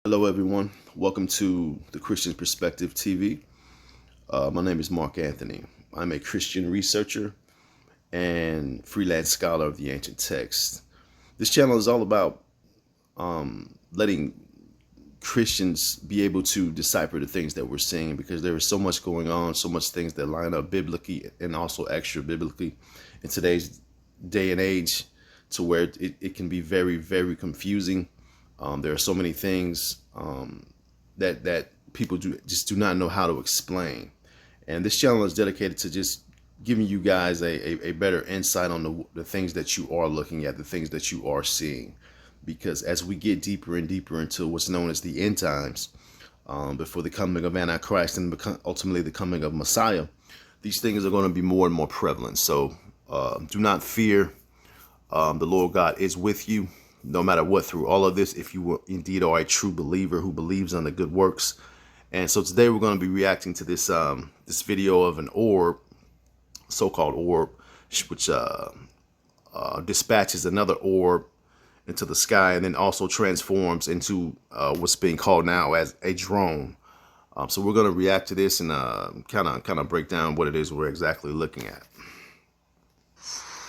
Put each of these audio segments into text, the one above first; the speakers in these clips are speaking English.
Hello, everyone. Welcome to the Christian Perspective TV. My name is Mark Anthony. I'm a Christian researcher and freelance scholar of the ancient text. This channel is all about letting Christians be able to decipher the things that we're seeing, because there is so much going on, so much things that line up biblically and also extra biblically in today's day and age, to where it can be very, very confusing. There are so many things that people just do not know how to explain. And this channel is dedicated to just giving you guys a better insight on the things that you are looking at, the things that you are seeing. Because as we get deeper and deeper into what's known as the end times, before the coming of Antichrist and ultimately the coming of Messiah, these things are going to be more and more prevalent. So do not fear. The Lord God is with you, no matter what, through all of this, if you indeed are a true believer who believes on the good works. And so today we're going to be reacting to this this video of an orb, so-called orb, which dispatches another orb into the sky and then also transforms into what's being called now as a drone. So we're going to react to this and kind of break down what it is we're exactly looking at.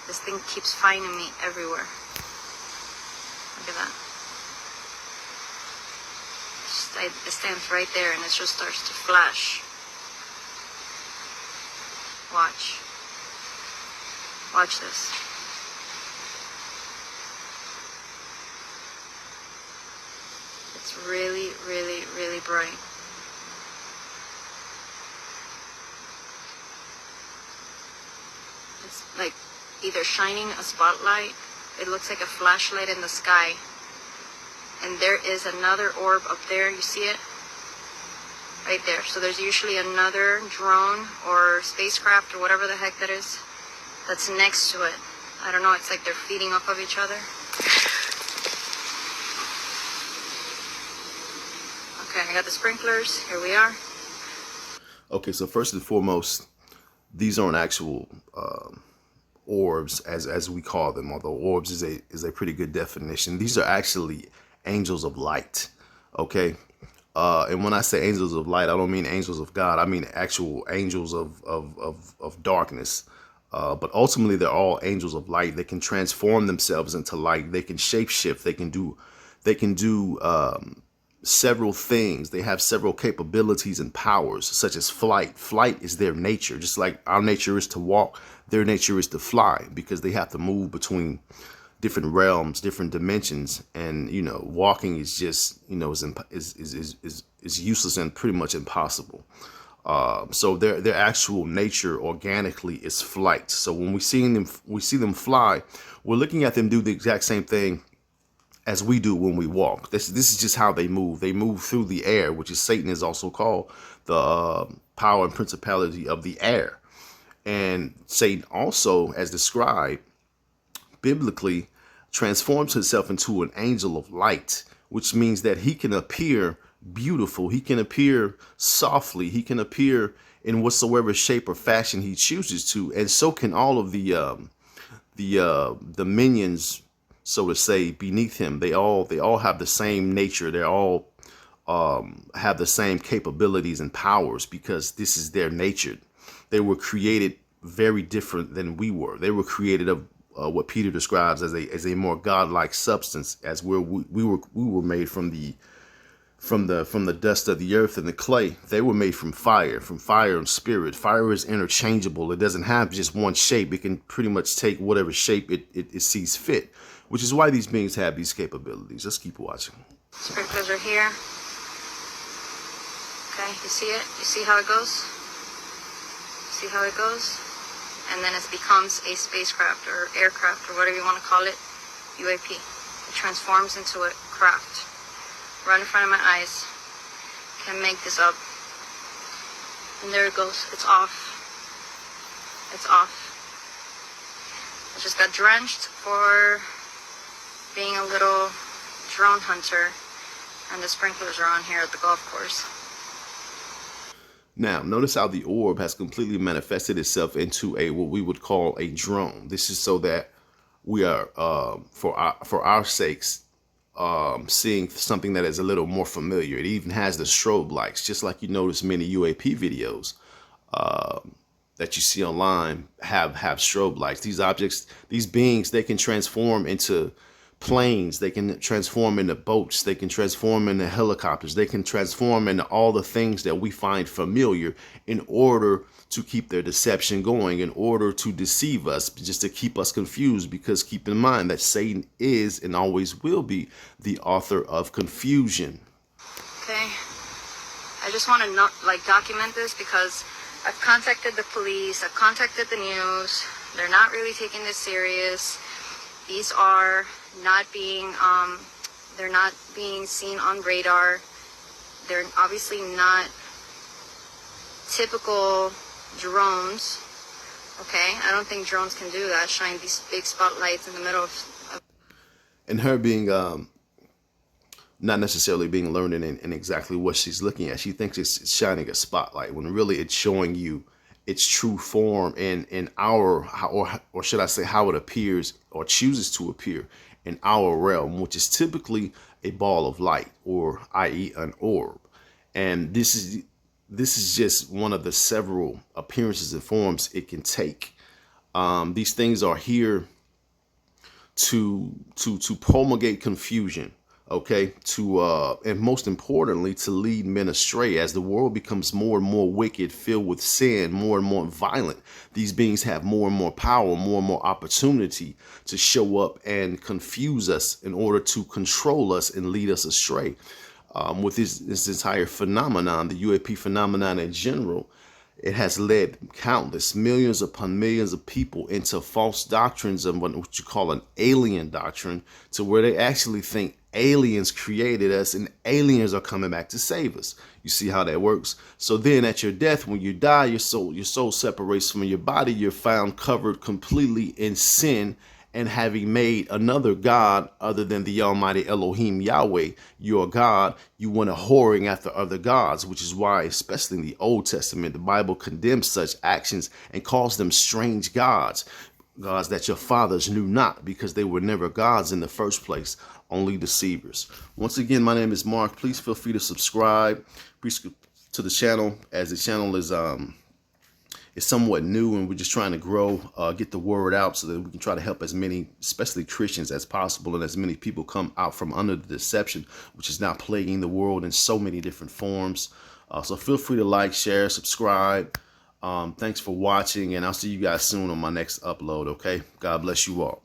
This thing keeps finding me everywhere. Look at that. It stands right there and it just starts to flash. Watch. Watch this. It's really, really, really bright. It's like either shining a spotlight. It looks like a flashlight in the sky. And there is another orb up there. You see it? Right there. So there's usually another drone or spacecraft or whatever the heck that is that's next to it. I don't know. It's like they're feeding off of each other. Okay, I got the sprinklers. Here we are. Okay, so first and foremost, these aren't actual orbs as we call them, although orbs is a pretty good definition. These are actually angels of light. Okay, and when I say angels of light, I don't mean angels of God. I mean actual angels of darkness. But ultimately, they're all angels of light. They can transform themselves into light. They can shapeshift. They can do several things. They have several capabilities and powers, such as flight. Flight is their nature. Just like our nature is to walk, their nature is to fly, because they have to move between different realms, different dimensions. And, you know, walking is just, you know, is useless and pretty much impossible. So their actual nature organically is flight. So when we see them fly, we're looking at them do the exact same thing as we do when we walk. This is just how they move. They move through the air, which is Satan is also called the power and principality of the air. And Satan also, as described biblically, transforms himself into an angel of light, which means that he can appear beautiful. He can appear softly. He can appear in whatsoever shape or fashion he chooses to. And so can all of the minions, so to say, beneath him. They all have the same nature. They all have the same capabilities and powers, because this is their nature. They were created very different than we were. They were created of what Peter describes as a more godlike substance, as we were made from the dust of the earth and the clay. They were made from fire and spirit. Fire is interchangeable. It doesn't have just one shape. It can pretty much take whatever shape it sees fit, which is why these beings have these capabilities. Let's keep watching. Sprinklers are here. Okay, you see it? You see how it goes? See how it goes? And then it becomes a spacecraft or aircraft or whatever you want to call it, UAP. It transforms into a craft right in front of my eyes. Can't make this up. And there it goes. It's off. It's off. I just got drenched for being a little drone hunter, and the sprinklers are on here at the golf course. Now, notice how the orb has completely manifested itself into what we would call a drone. This is so that we are, for our sakes, seeing something that is a little more familiar. It even has the strobe lights, just like you notice many UAP videos that you see online have strobe lights. These objects, these beings, they can transform into planes, they can transform into boats, they can transform into helicopters, they can transform into all the things that we find familiar in order to keep their deception going, in order to deceive us, just to keep us confused. Because keep in mind that Satan is and always will be the author of confusion. Okay, I just want to document this because I've contacted the police, I've contacted the news. They're not really taking this serious. These are not being, they're not being seen on radar. They're obviously not typical drones. Okay, I don't think drones can do that, shine these big spotlights in the middle of And her being not necessarily being learned in exactly what she's looking at. She thinks it's shining a spotlight when really it's showing you its true form in our, or should I say, how it appears or chooses to appear in our realm, which is typically a ball of light, or i.e. an orb. And this is just one of the several appearances and forms it can take. These things are here to promulgate confusion, okay, and most importantly, to lead men astray. As the world becomes more and more wicked, filled with sin, more and more violent, these beings have more and more power, more and more opportunity to show up and confuse us in order to control us and lead us astray. With this entire phenomenon, the UAP phenomenon in general, it has led countless millions upon millions of people into false doctrines of what you call an alien doctrine, to where they actually think aliens created us and aliens are coming back to save us. You see how that works? So then at your death, when you die, your soul separates from your body. You're found covered completely in sin, and having made another God other than the Almighty Elohim Yahweh, your God, you went a whoring after other gods, which is why, especially in the Old Testament, the Bible condemns such actions and calls them strange gods, gods that your fathers knew not, because they were never gods in the first place, only deceivers. Once again, my name is Mark. Please feel free to subscribe to the channel, as the channel is somewhat new and we're just trying to grow, get the word out so that we can try to help as many, especially Christians, as possible, and as many people come out from under the deception, which is now plaguing the world in so many different forms. So feel free to like, share, subscribe. Thanks for watching, and I'll see you guys soon on my next upload, okay? God bless you all.